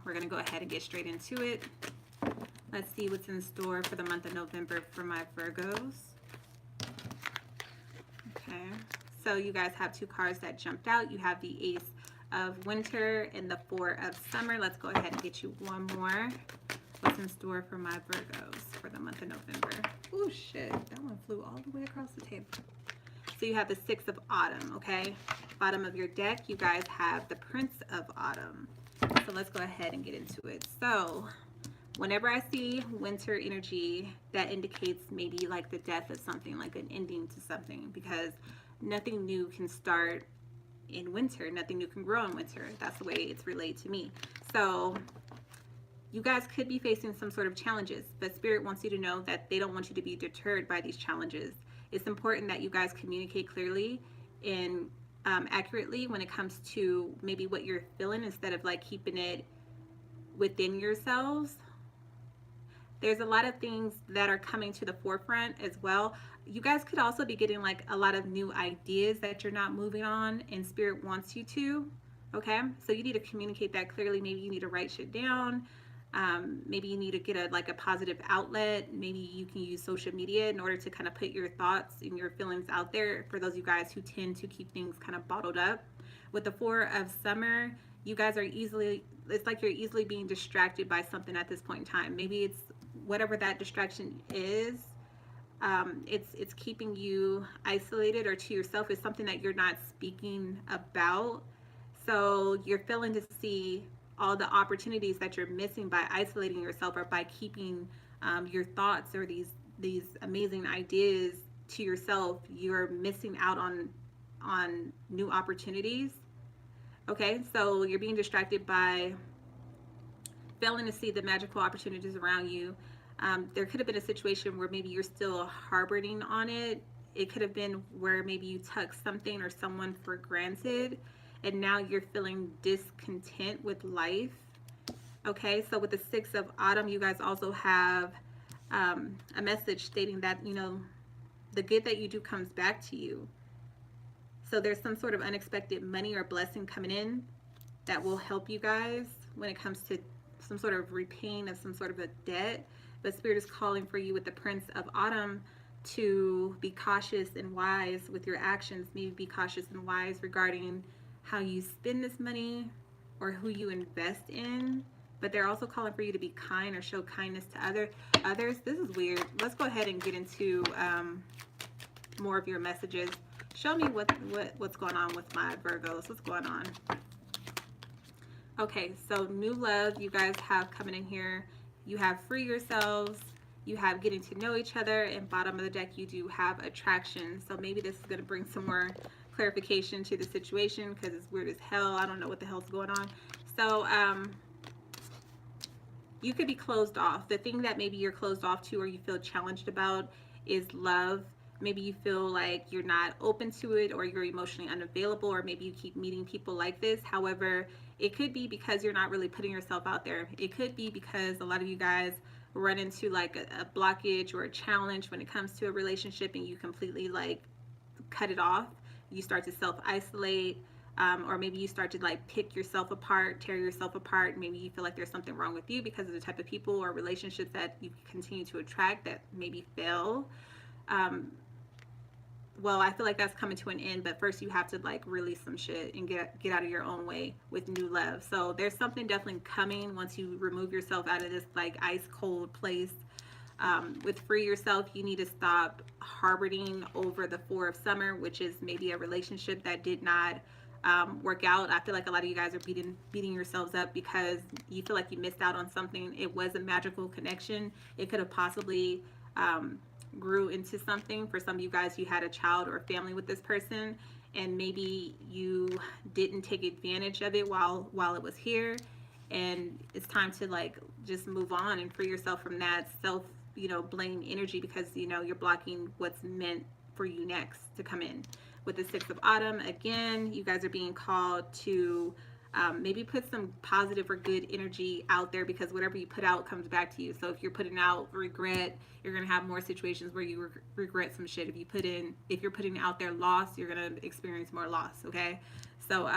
we're going to go ahead and get straight into it. Let's see what's in store for the month of November for my Virgos. Okay, so you guys have two cards that jumped out. You have the Ace of Winter and the Four of Summer. Let's go ahead and get you one more. What's in store for my Virgos for the month of November? Oh shit, that one flew all the way across the table. So you have the Six of Autumn, okay? Bottom of your deck, you guys have the Prince of Autumn. So let's go ahead and get into it. So whenever I see winter energy, that indicates maybe like the death of something, like an ending to something, because nothing new can start in winter. Nothing new can grow in winter. That's the way it's relayed to me. So you guys could be facing some sort of challenges, but Spirit wants you to know that they don't want you to be deterred by these challenges. It's important that you guys communicate clearly and accurately when it comes to maybe what you're feeling, instead of like keeping it within yourselves. There's a lot of things that are coming to the forefront as well. You guys could also be getting like a lot of new ideas that you're not moving on, and Spirit wants you to. Okay, so you need to communicate that clearly. Maybe you need to write shit down. Maybe you need to get a positive outlet. Maybe you can use social media in order to kind of put your thoughts and your feelings out there, for those of you guys who tend to keep things kind of bottled up. With the Four of Summer, you guys are it's like you're easily being distracted by something at this point in time. Maybe it's whatever that distraction is. It's keeping you isolated or to yourself. It's something that you're not speaking about. So you're failing to see all the opportunities that you're missing by isolating yourself, or by keeping your thoughts or these amazing ideas to yourself. You're missing out on new opportunities. Okay, so you're being distracted by failing to see the magical opportunities around you. There could have been a situation where maybe you're still harboring on it. It could have been where maybe you took something or someone for granted, and now you're feeling discontent with life. Okay, so with the Six of Autumn, you guys also have a message stating that, you know, the good that you do comes back to you. So there's some sort of unexpected money or blessing coming in that will help you guys when it comes to some sort of repaying of some sort of a debt. But Spirit is calling for you with the Prince of Autumn to be cautious and wise with your actions. Maybe be cautious and wise regarding how you spend this money or who you invest in. But they're also calling for you to be kind or show kindness to others. This is weird. Let's go ahead and get into more of your messages. Show me what's going on with my Virgos. What's going on? Okay, so new love you guys have coming in here. You have free yourselves. You have getting to know each other. And bottom of the deck, you do have attraction. So maybe this is going to bring some more clarification to the situation, because it's weird as hell. I don't know what the hell's going on. So you could be closed off. The thing that maybe you're closed off to or you feel challenged about is love. Maybe you feel like you're not open to it, or you're emotionally unavailable, or maybe you keep meeting people like this. However, it could be because you're not really putting yourself out there. It could be because a lot of you guys run into like a blockage or a challenge when it comes to a relationship, and you completely like cut it off. You start to self-isolate, or maybe you start to like pick yourself apart, tear yourself apart. Maybe you feel like there's something wrong with you because of the type of people or relationships that you continue to attract that maybe fail. Well, I feel like that's coming to an end, but first you have to like release some shit and get out of your own way with new love. So there's something definitely coming once you remove yourself out of this like ice cold place. With free yourself, you need to stop harboring over the Four of Summer, which is maybe a relationship that did not work out. I feel like a lot of you guys are beating yourselves up because you feel like you missed out on something. It was a magical connection. It could have possibly grew into something. For some of you guys, you had a child or a family with this person, and maybe you didn't take advantage of it while it was here, and it's time to like just move on and free yourself from that self blame energy, because you're blocking what's meant for you next to come in. With the Six of Autumn, again, you guys are being called to maybe put some positive or good energy out there, because whatever you put out comes back to you. So if you're putting out regret, you're going to have more situations where you regret some shit. If you're putting out there loss, you're going to experience more loss. Okay, so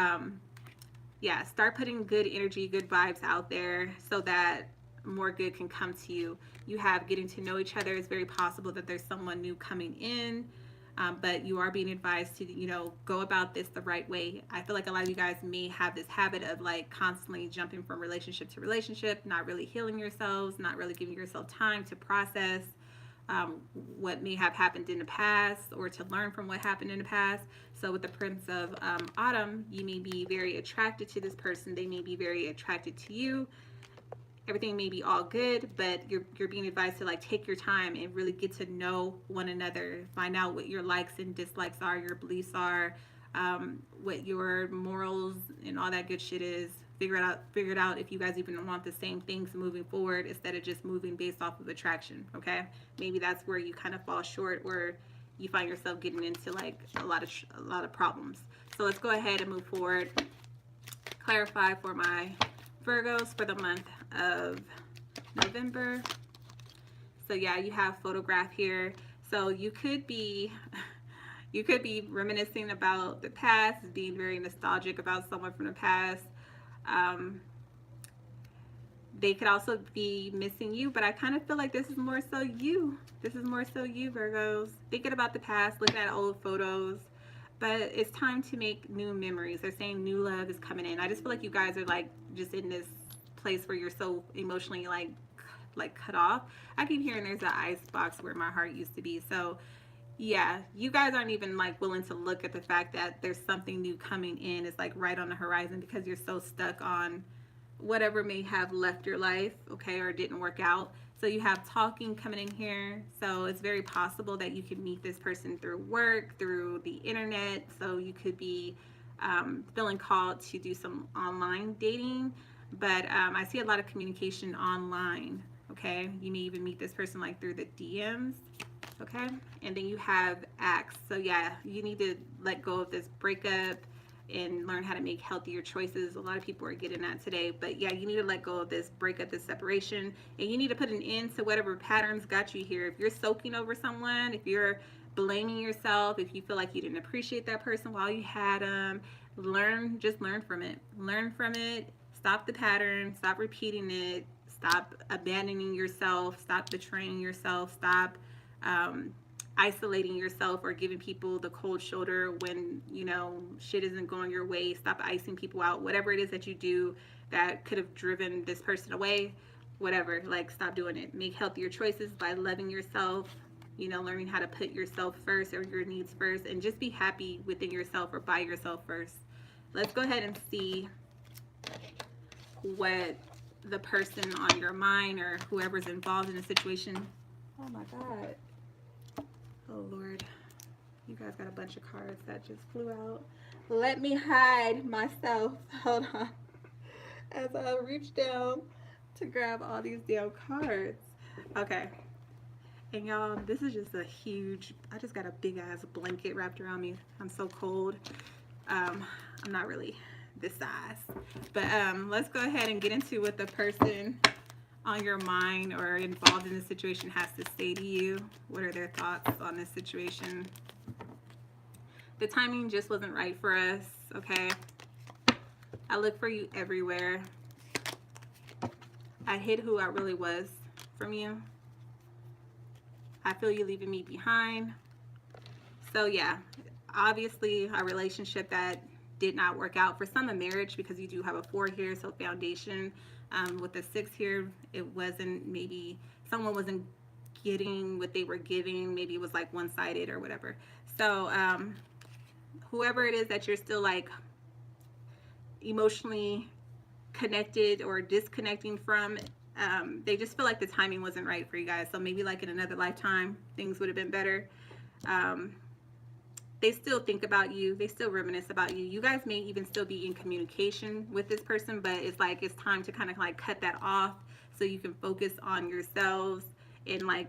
yeah, start putting good energy, good vibes out there so that more good can come to you. You have getting to know each other. It's very possible that there's someone new coming in, but you are being advised to, go about this the right way. I feel like a lot of you guys may have this habit of like constantly jumping from relationship to relationship, not really healing yourselves, not really giving yourself time to process what may have happened in the past or to learn from what happened in the past. So with the Prince of Autumn, you may be very attracted to this person. They may be very attracted to you. Everything may be all good, but you're being advised to like take your time and really get to know one another. Find out what your likes and dislikes are, your beliefs are, what your morals and all that good shit is. Figure it out if you guys even want the same things moving forward instead of just moving based off of attraction. Okay, maybe that's where you kind of fall short, where you find yourself getting into like a lot of problems. So let's go ahead and move forward. Clarify for my Virgos for the month of November. So yeah, you have photograph here. So you could be reminiscing about the past, being very nostalgic about someone from the past. They could also be missing you, but I kind of feel like this is more so you. This is more so you, Virgos. Thinking about the past, looking at old photos, but it's time to make new memories. They're saying new love is coming in. I just feel like you guys are like just in this place where you're so emotionally like cut off. I keep hearing there's an ice box where my heart used to be. So yeah, you guys aren't even like willing to look at the fact that there's something new coming in. It's like right on the horizon because you're so stuck on whatever may have left your life, okay, or didn't work out. So you have talking coming in here. So it's very possible that you could meet this person through work, through the internet. So you could be feeling called to do some online dating. But I see a lot of communication online, okay? You may even meet this person like through the DMs, okay? And then you have acts. So yeah, you need to let go of this breakup and learn how to make healthier choices. A lot of people are getting that today, but yeah, you need to let go of this breakup, this separation, and you need to put an end to whatever patterns got you here. If you're soaking over someone, if you're blaming yourself, if you feel like you didn't appreciate that person while you had them, just learn from it. Learn from it. Stop the pattern. Stop repeating it. Stop abandoning yourself. Stop betraying yourself. Stop isolating yourself or giving people the cold shoulder when shit isn't going your way. Stop icing people out. Whatever it is that you do that could have driven this person away, whatever, like stop doing it. Make healthier choices by loving yourself, learning how to put yourself first or your needs first, and just be happy within yourself or by yourself first. Let's go ahead and see what the person on your mind or whoever's involved in a situation. Oh my God. Oh Lord, you guys got a bunch of cards that just flew out. Let me hide myself. Hold on. As I reach down to grab all these damn cards. Okay. And y'all, this is just a huge, I just got a big ass blanket wrapped around me. I'm so cold. I'm not really this size. But let's go ahead and get into what the person on your mind or involved in the situation has to say to you. What are their thoughts on this situation? The timing just wasn't right for us, okay? I look for you everywhere. I hid who I really was from you. I feel you leaving me behind. So yeah, obviously a relationship that did not work out. For some, a marriage, because you do have a 4 here, so foundation. With the 6 here, it wasn't, maybe someone wasn't getting what they were giving. Maybe it was like one-sided or whatever. So whoever it is that you're still like emotionally connected or disconnecting from, they just feel like the timing wasn't right for you guys. So maybe like in another lifetime, things would have been better. They still think about you. They still reminisce about you. You guys may even still be in communication with this person, but it's like it's time to kind of like cut that off so you can focus on yourselves and like,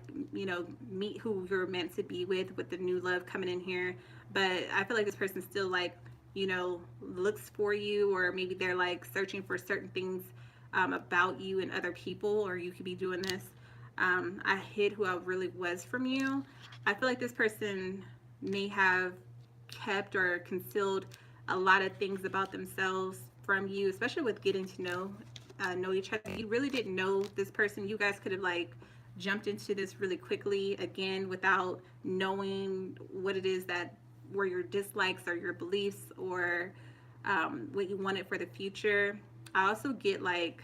meet who you're meant to be with the new love coming in here. But I feel like this person still like, looks for you, or maybe they're like searching for certain things about you and other people, or you could be doing this. I hid who I really was from you. I feel like this person may have kept or concealed a lot of things about themselves from you, especially with getting to know each other. You really didn't know this person. You guys could have like jumped into this really quickly, again, without knowing what it is that were your dislikes or your beliefs, or what you wanted for the future. I also get like,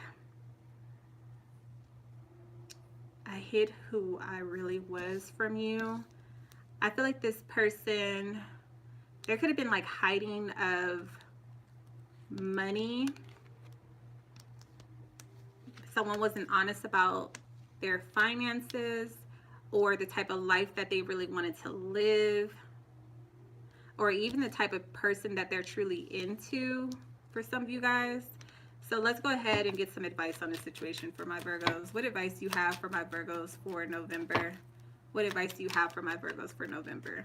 I hid who I really was from you. I feel like this person, there could have been like hiding of money. Someone wasn't honest about their finances or the type of life that they really wanted to live, or even the type of person that they're truly into for some of you guys. So let's go ahead and get some advice on this situation for my Virgos. What advice do you have for my Virgos for November? What advice do you have for my Virgos for November?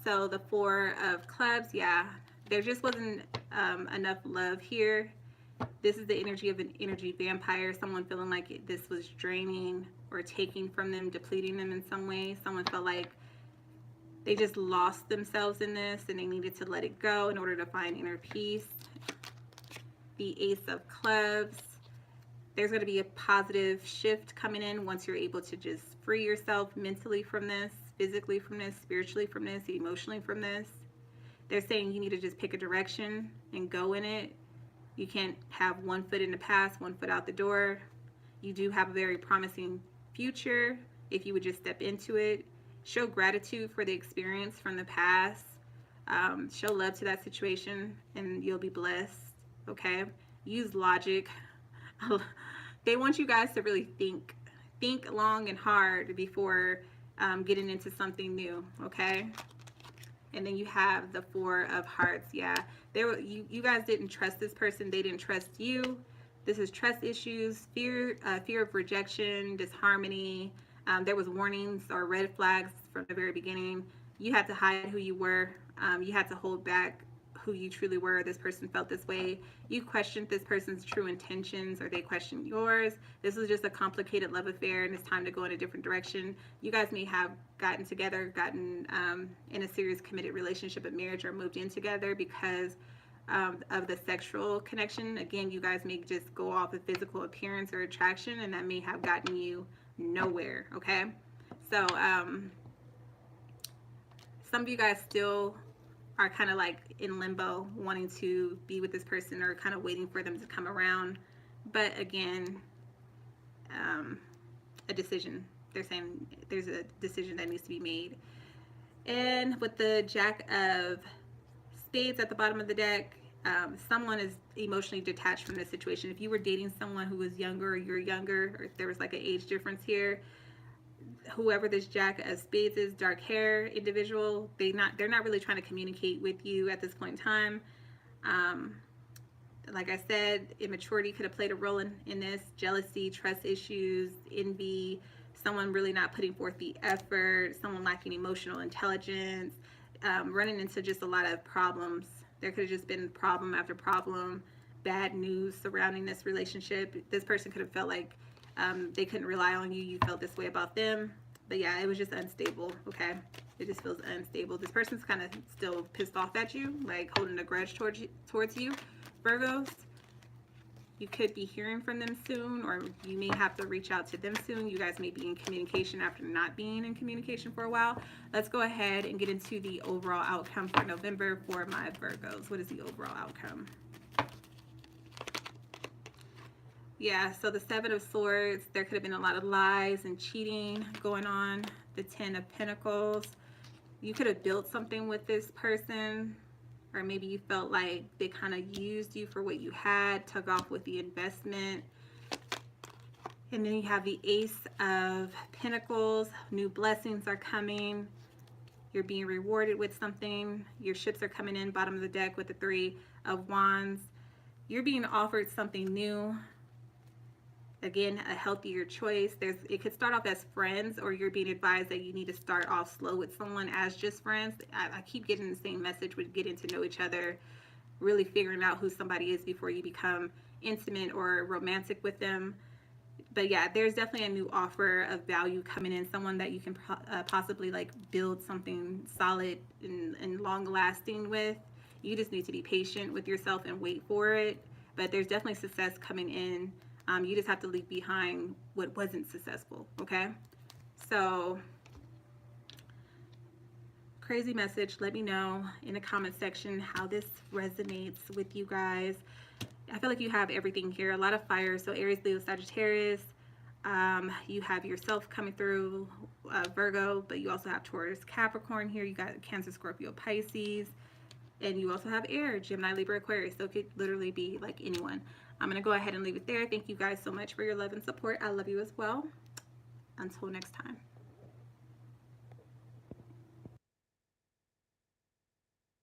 So the Four of Clubs, yeah, there just wasn't enough love here. This is the energy of an energy vampire, someone feeling like this was draining or taking from them, depleting them in some way. Someone felt like they just lost themselves in this and they needed to let it go in order to find inner peace. The Ace of Clubs, there's going to be a positive shift coming in once you're able to just free yourself mentally from this, physically from this, spiritually from this, emotionally from this. They're saying you need to just pick a direction and go in it. You can't have one foot in the past, one foot out the door. You do have a very promising future if you would just step into it. Show gratitude for the experience from the past. Show love to that situation and you'll be blessed, okay? Use logic. They want you guys to really think long and hard before getting into something new, okay? And then you have the Four of Hearts. Yeah, you guys didn't trust this person. They didn't trust you. This is trust issues, fear of rejection, disharmony. There was warnings or red flags from the very beginning. You had to hide who you were. You had to hold back who you truly were. This person felt this way. You questioned this person's true intentions, or they questioned yours. This was just a complicated love affair, and it's time to go in a different direction. You guys may have gotten together, gotten in a serious committed relationship, a marriage, or moved in together because of the sexual connection. Again, you guys may just go off of physical appearance or attraction, and that may have gotten you nowhere, okay? So some of you guys still are kind of like in limbo, wanting to be with this person or kind of waiting for them to come around. But again, a decision. They're saying there's a decision that needs to be made. And with the Jack of Spades at the bottom of the deck, someone is emotionally detached from this situation. If you were dating someone who was younger, or you're younger, or if there was like an age difference here, whoever this Jack of Spades is, dark hair individual, they're not really trying to communicate with you at this point in time. Like I said, immaturity could have played a role in this. Jealousy, trust issues, envy, someone really not putting forth the effort, someone lacking emotional intelligence, running into just a lot of problems. There could have just been problem after problem, bad news surrounding this relationship. This person could have felt like they couldn't rely on you. You felt this way about them. But yeah, it was just unstable, okay? It just feels unstable. This person's kind of still pissed off at you, like holding a grudge towards you, Virgos. You could be hearing from them soon, or you may have to reach out to them soon. You guys may be in communication after not being in communication for a while. Let's go ahead and get into the overall outcome for November for my Virgos. What is the overall outcome? Yeah, so the Seven of Swords, there could have been a lot of lies and cheating going on. The Ten of Pentacles, you could have built something with this person, or maybe you felt like they kind of used you for what you had, took off with the investment. And then you have the Ace of Pentacles, new blessings are coming. You're being rewarded with something. Your ships are coming in, bottom of the deck with the Three of Wands. You're being offered something new. Again, a healthier choice. It could start off as friends, or you're being advised that you need to start off slow with someone as just friends. I keep getting the same message with getting to know each other, really figuring out who somebody is before you become intimate or romantic with them. But yeah, there's definitely a new offer of value coming in, someone that you can possibly like build something solid and long lasting with. You just need to be patient with yourself and wait for it. But there's definitely success coming in. You just have to leave behind what wasn't successful, okay? So, crazy message. Let me know in the comment section how this resonates with you guys. I feel like you have everything here. A lot of fire. So Aries, Leo, Sagittarius. You have yourself coming through, Virgo, but you also have Taurus, Capricorn here. You got Cancer, Scorpio, Pisces. And you also have air, Gemini, Libra, Aquarius. So it could literally be like anyone. I'm going to go ahead and leave it there. Thank you guys so much for your love and support. I love you as well. Until next time.